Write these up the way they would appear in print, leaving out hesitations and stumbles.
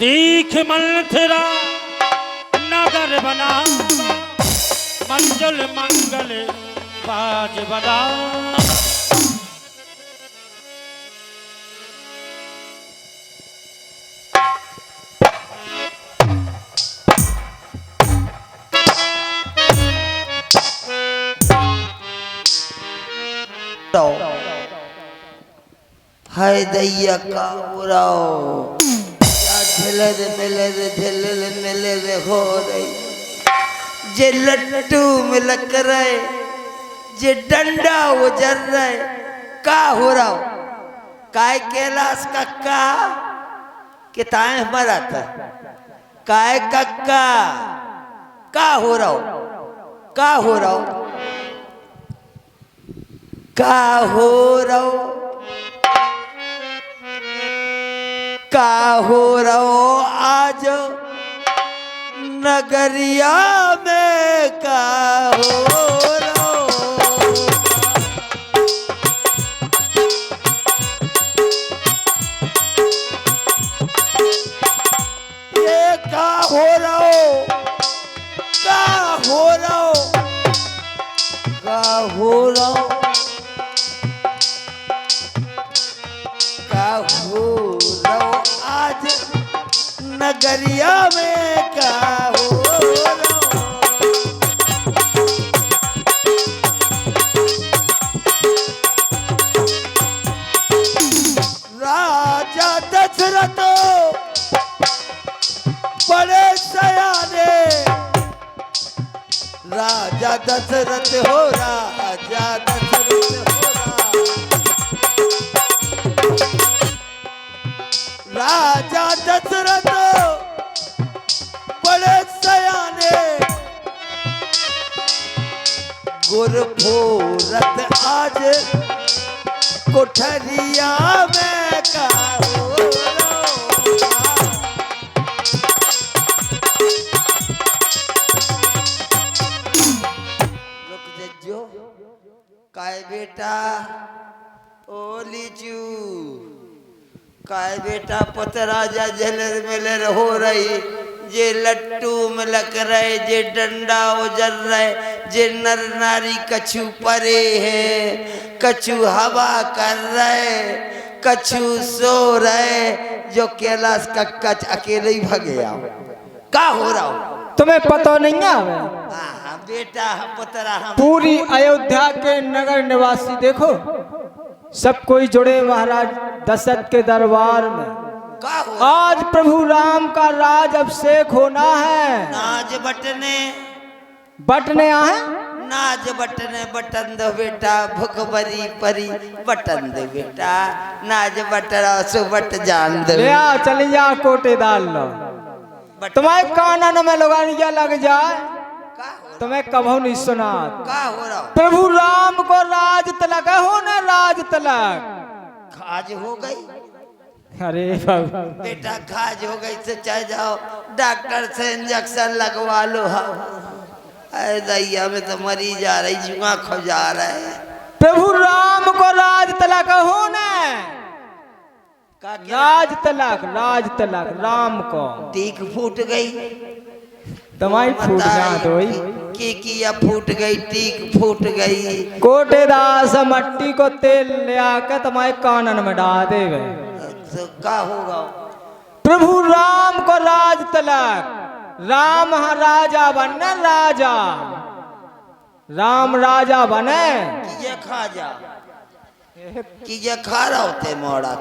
दीख मंथरा नगर बना मंजुल मंगल बाज बना। हाय दैया का उड़ाओ झलर मिलर हो रही जे लट्टू में लग रहे जे डंडा उजर रहे का हो रहा काय कैलाश कक्का किताएं हमारा था काय कक्का का हो रहा का हो रहा का हो रहा का हो रहो आज नगरिया में का हो रहो ये का हो रहो का हो रहो का हो रहो का हो रहो आज नगरिया में का हो राजा दशरथ बड़े सयाने राजा दशरथ हो राजा दशरथ राजा दशरथ बड़े सयाने गुरफोरत आज कोठरिया में का हो रुक जज्जो काय बेटा ओ लीचू काय बेटा पतराजा झलर मिलर हो रही जे लट्टू में लग रहे जे डंडा उजर रहे जे नर नारी कछु परे है कछु हवा कर रहे कछु सो रहे जो कैलाश कक्का अकेले ही भाग गया का हो रहा हो तुम्हें पता नहीं है हाँ बेटा पतरा हम पूरी अयोध्या के नगर निवासी देखो सब कोई जुड़े महाराज दशरथ के दरबार में का हो आज प्रभु राम का राज अभिषेक होना है। नाज बटने आए नाज बटने बटन दो बेटा भुखबरी परी बटन दे बेटा नाज बटरा सो बट जान दे ले आ चली जा कोटे डाल लो तुम्हारे कानन में लगानिया लग जाए तुम्हें कभू नहीं सुना का हो रहा प्रभु राम को राज तिलक हो ना राज तिलक खाज हो गई अरे बाबा बेटा खाज हो गई तो चल जाओ डॉक्टर से इंजेक्शन लगवा लो अरे दैया में तो मरी जा रही जुआ खजा रहा है प्रभु राम को राज तिलक हो ना राज तिलक राम को टीक फूट गई तुम्हारी फूट जात होई की किया फूट गई टीक फूट गई कोटेदास मट्टी को तेल ले आकर तुम्हारे कानन में डाल देवे तो का होगा प्रभु राम को राज तिलक राम राजा बने राजा राम राजा बने ये खा जा कि ये खा रहा होते मोड़ा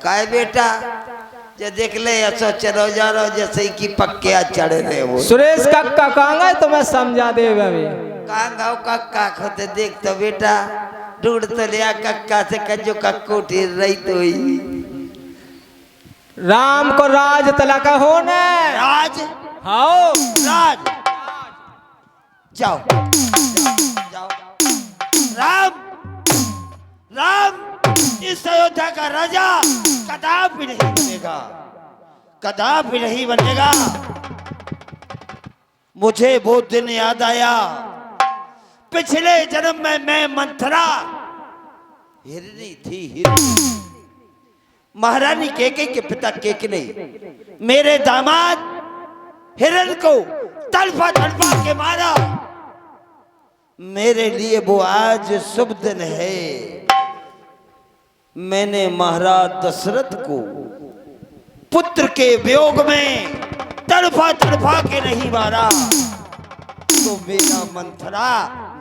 काय बेटा जे देख ले ऐसा चलो जा रहा जैसे कि पक्के चढ़ रहे हो सुरेश कक्का कहांगा तो मैं समझा देवे अभी कहाँ गाँव कक्का खोते देख तो बेटा ढूंढ तो लिया कक्का से कजो कक्को ठिर रही तो ही राम को राज तिलक होने राज हाँ राज जाओ जाओ राम राम इस अयोध्या का राजा कदापि नहीं बनेगा कदापि नहीं बनेगा मुझे वो दिन याद आया पिछले जन्म में मैं मंथरा हिरनी थी हिरनी महारानी केके के पिता केके नहीं मेरे दामाद हिरण को तड़पा तड़पा के मारा। मेरे लिए वो आज शुभ दिन है। मैंने महाराज दशरथ को पुत्र के वियोग में तड़पा तड़पा के नहीं मारा तो मेरा मंथरा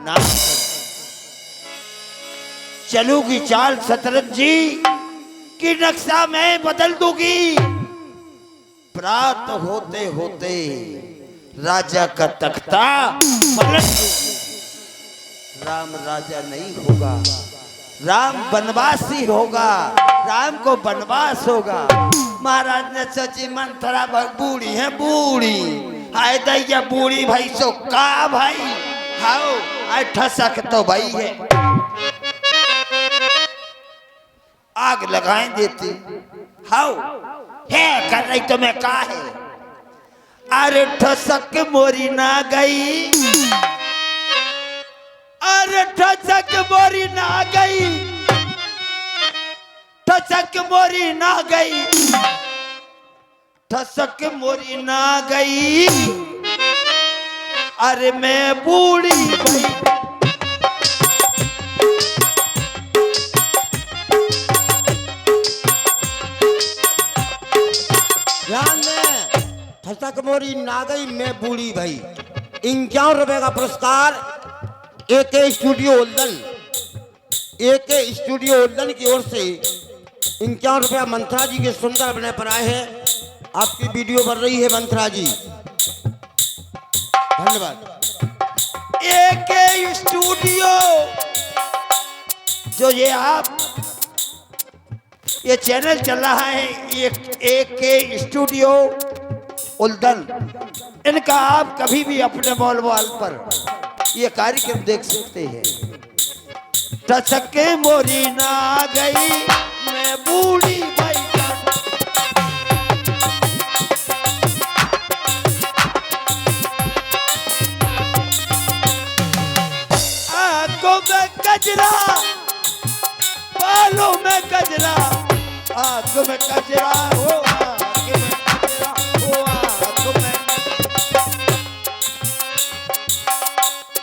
नाश चलूगी चाल शतरंज जी की नक्शा मैं बदल दूंगी। प्रात होते होते राजा का तख्ता पलट दूंगी। राम राजा नहीं होगा, राम वनवासी होगा, राम को वनवास होगा। महाराज ने सोची मंथरा बूढ़ी है, बूढ़ी हाय दैया बूढ़ी भाई सो का भाई हाओ आय ठसक तो भाई है आग लगाए देती हाओ है कर रही तो मैं का है। अरे ठसक मोरी ना गई, अरे ठसक मोरी ना गई, ठसक मोरी ना गई, ठसक मोरी ना गई। अरे मैं बूढ़ी भाई ध्यान में ठसक मोरी ना गई मैं बूढ़ी भाई। 51 रुपए का पुरस्कार AK studio Uldan, AK studio Uldan की ओर से 51 रुपया मंथरा जी के सुंदर बने पर आए हैं। आपकी वीडियो बन रही है मंथरा जी, धन्यवाद। AK स्टूडियो जो ये चैनल चल रहा है AK स्टूडियो उल्दन, इनका आप कभी भी अपने मॉल पर ये कार्यक्रम देख सकते हैं। ठसके मोरी ना गई मैं बूढ़ी भाई आंखों में गजरा बालों में गजरा, आंख में गजरा हो आंख में गजरा हो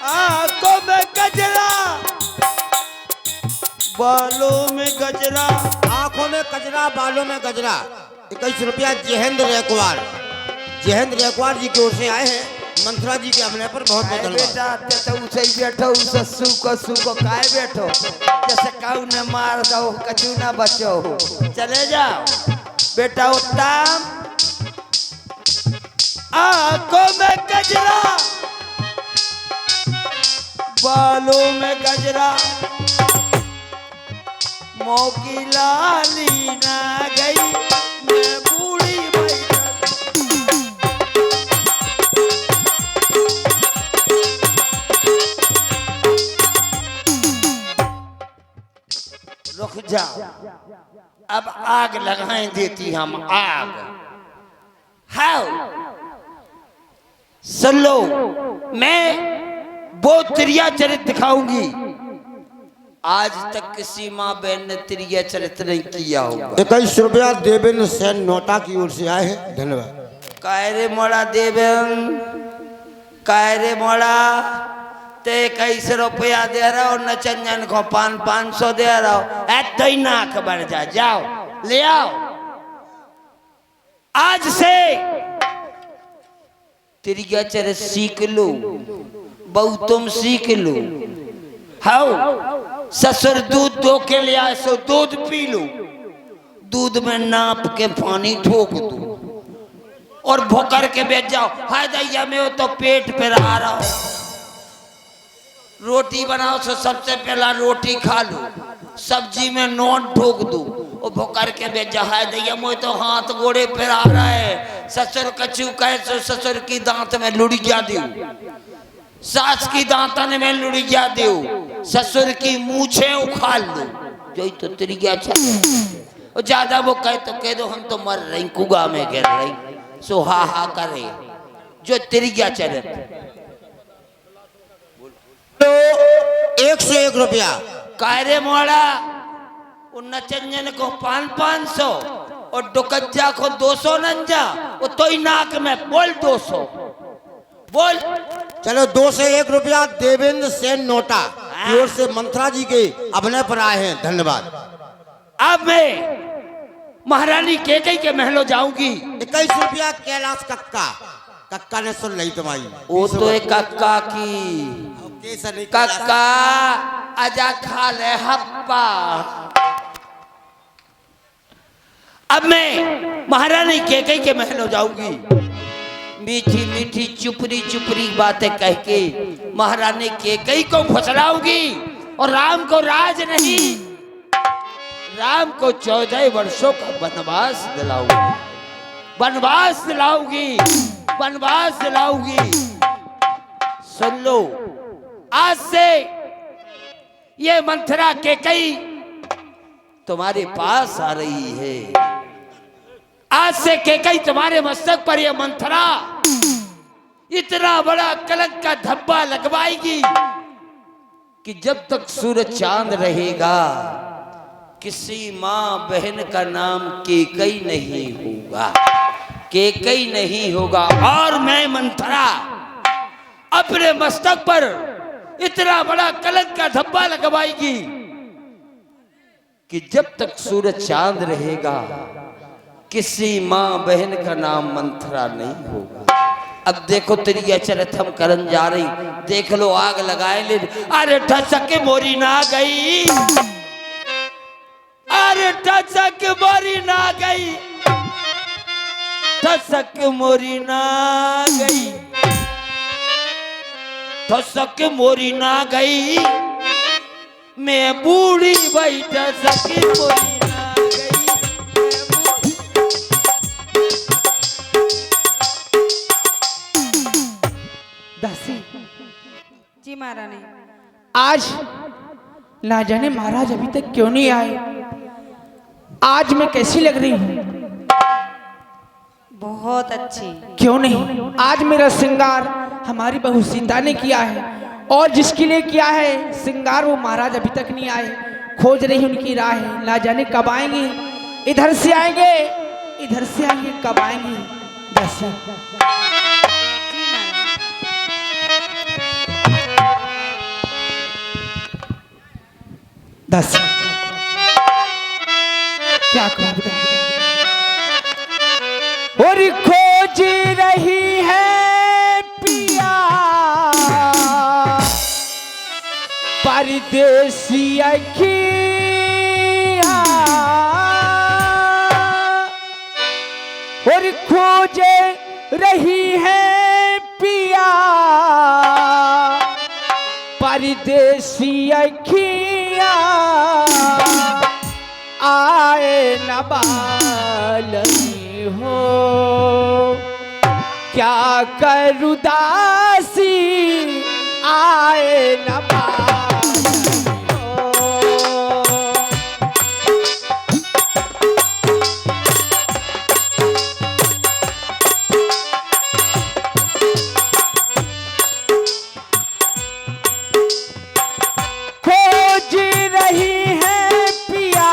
आंखों में गजरा, बालों में गजरा, आंखों में गजरा बालों में गजरा। 21 रुपया जयेंद्र रेकवार, जयेंद्र रेकवार जी की ओर से आए हैं। मंथरा जी के हमले पर बहुत बहुत धन्यवाद। बेटा तो उसे बैठो ससु को काय बैठो जैसे काऊ न मार दो कछु न बचो चले जाओ बेटा उत्तम। आंखों में गजरा बालों में गजरा, मौकी लाली ना गई मैं बूढ़ी भाई। रुक जाओ अब आग लगाए देती हम आग। हाउ सुन लो मैं वो त्रिया चरित्र दिखाऊंगी। आज तक किसी माँ बहन ने त्रिया चरित्र नहीं किया होगा। 21 रुपया देवेंद्र सेन नोटा की ओर से आए हैं, धन्यवाद। कायरे मोड़ा देवेंद्र, कायरे मोड़ा ते 21 रुपया दे रहा हो, नचंजन को 500 दे रहा हो। ऐत ही नाक बढ़ जाओ ले आओ। आज से त्रिया चरित्र सीख लो, बहु तुम सीख लो। हाउ ससुर दूध दो के ले आए सो दूध पी लो, दूध में नाप के पानी ठोक दो और भोकर के बैठ जाओ। हाय दैया में हो तो पेट पे रहा रहो। रोटी बनाओ तो सबसे पहला रोटी खा लो, सब्जी में नोट ठोक दो और भोकर के बैठ जाओ। हाय दैया मोह तो हाथ गोड़े पे आ रहा है। ससुर कछू कहे तो ससुर की दांत में लुड़िया दो, सास की दांतन में लुड़िया दो, ससुर की मूछे उखाड़ लो। जो तो त्रिया और ज्यादा वो कहे तो कह दो हम तो मर रही कुआ में गिर रही सो हा हा करे। जो त्रिया चरित्र तो 101 रुपया कायरे मोड़ा उन नचंजन को 500 और डुकज्जा को 200 नंजा, वो तो ही नाक में बोल 200 बोल। चलो 2 से 1 रुपया देवेंद्र सेन नोटा की ओर से मंत्रा जी के अभिनय पर आए हैं, धन्यवाद। अब मैं महारानी केकई के महलों जाऊंगी। 21 रुपया कैलाश कक्का, कक्का ने सुन ली तुम्हारी। वो तो एक कक्का की कक्का आजा खा ले हप्पा। अब मैं महारानी केकई के महलों जाऊंगी। मीठी मीठी चुपरी चुपरी बातें कह के महारानी केकई को फुसलाऊंगी और राम को राज नहीं, राम को 14 वर्षों का वनवास दिलाऊंगी, वनवास दिलाऊंगी, वनवास दिलाऊंगी। सुन लो, आज से ये मंथरा केकई तुम्हारे पास आ रही है। आज से केकई तुम्हारे मस्तक पर यह मंथरा इतना बड़ा कलंक का धब्बा लगवाएगी कि जब तक सूरज चांद रहेगा किसी माँ बहन का नाम केकई नहीं होगा, केकई नहीं होगा। और मैं मंथरा अपने मस्तक पर इतना बड़ा कलंक का धब्बा लगवाएगी कि जब तक सूरज चांद रहेगा किसी माँ बहन का नाम मंथरा नहीं होगा। अब देखो तेरी अचरत हम करन जा रही, देख लो आग लगाए ले। अरे ठसक मोरी ना गई, अरे ठसक मोरी ना गई, ठसक मोरी ना गई, ठसक मोरी ना गई, मैं बूढ़ी भाई ठसक मोरी ना गई। दासी जी महारानी। आज ना जाने महाराज अभी तक क्यों नहीं आए। आज मैं कैसी लग रही हूँ? बहुत अच्छी। क्यों नहीं? आज मेरा श्रृंगार हमारी बहू सीता ने किया है और जिसके लिए किया है श्रृंगार वो महाराज अभी तक नहीं आए। खोज रही उनकी राह है, ना जाने कब आएंगे। इधर से आएंगे, इधर से आएंगे, कब आएंगे? दासी दासी क्या कहूँ बता। और खोज रही है पिया परदेसी अखियाँ, और खोज रही है पिया परदेसी अखियाँ, आए न बालनी हो क्या करूँ दासी, आए न बालनी हो। खोज रही है पिया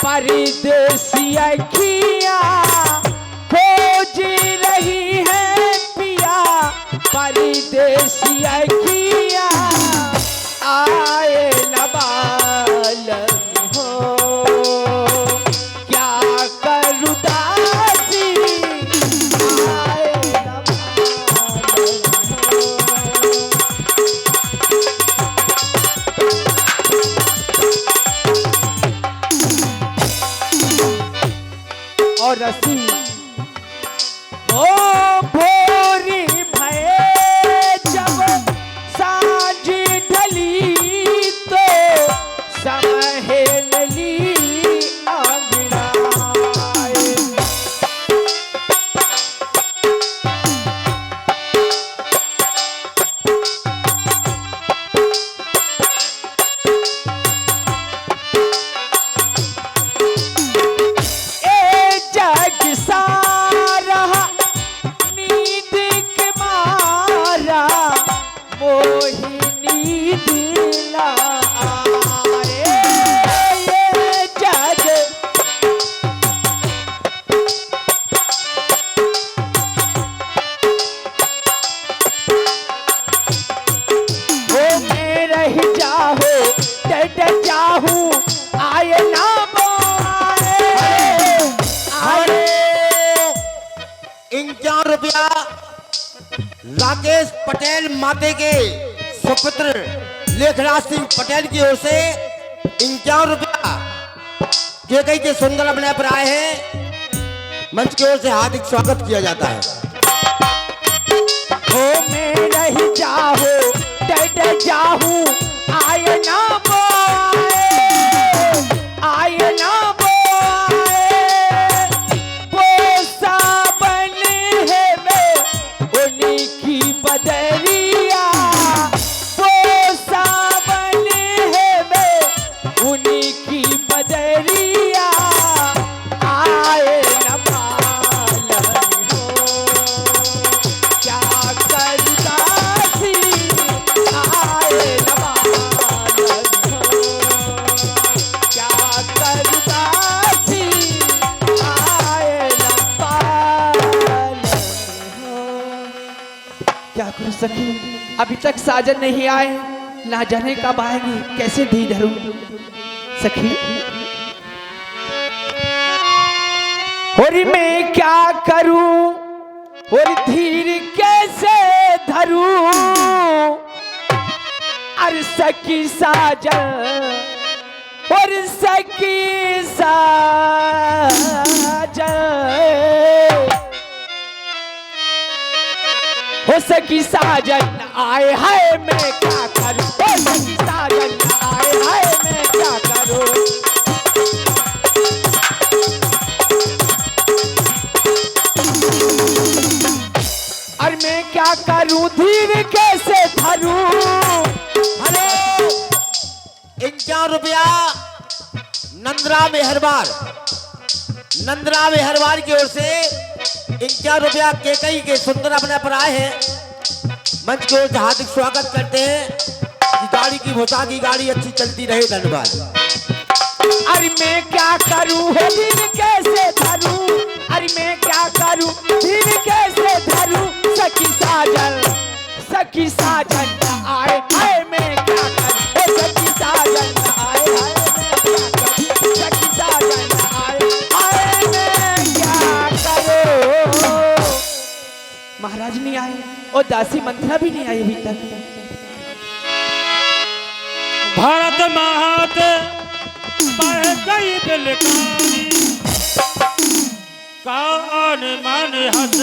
परदेसी अखियाँ, खोज रही है पिया परदेसी अखियाँ, आए न बालनी हो क्या करूँ दासी, आए न बालनी हो। और रसी ओ भोरी भये जब सांझ ढली तो समहेलली अंगड़ाए। ए जग सारा रुपया राकेश पटेल माते के सुपुत्र लेखराज सिंह पटेल की ओर से 51 रुपया केकई के सुंदर अभिनय पर आए हैं। मंच की ओर से हार्दिक स्वागत किया जाता है। हो मैं रह जाहू डर जाहू आए ना आए ना पोसा बने है मैं उन्हीं की बदरिया पोसा बने है मैं उन्हीं की बदरिया आए न मालूम हो क्या करता सी आए न मालूम हो क्या करता सी आए न मालूम हो। क्या करूं सखी, अभी तक साजन नहीं आए, ना जाने कब आएंगे, कैसे धी धरूं सखी। और मैं क्या करूं और धीर कैसे धरूं, अरे सखी साजन और सखी साजन हो सखी साजन आए हाय मैं क्या करूं, हो सखी साजन आए हाय मैं क्या करूं। और मैं क्या करूं धीर कैसे धरूं। हेलो 51 रुपया नंदरा मेहरबार की ओर से 51 रुपया केकई के सुंदर अपने पर आए हैं। मंच की ओर से हार्दिक स्वागत करते हैं कि गाड़ी की भोसा की गाड़ी अच्छी चलती रहे। धन्यवाद। अरे मैं क्या करूं हो धीर कैसे धरूं, अरे मैं क्या करूं धीर कैसे धरूं। सखी साजन आए हाय मैं क्या करूं, ओ सखी साजन आए हाय मैं क्या करूं, सखी साजन आए हाय मैं क्या करूं। महाराज नहीं आए और दासी मंत्रा भी नहीं आई अभी तक। भारत महात बह गई दिल का, कान मन हंस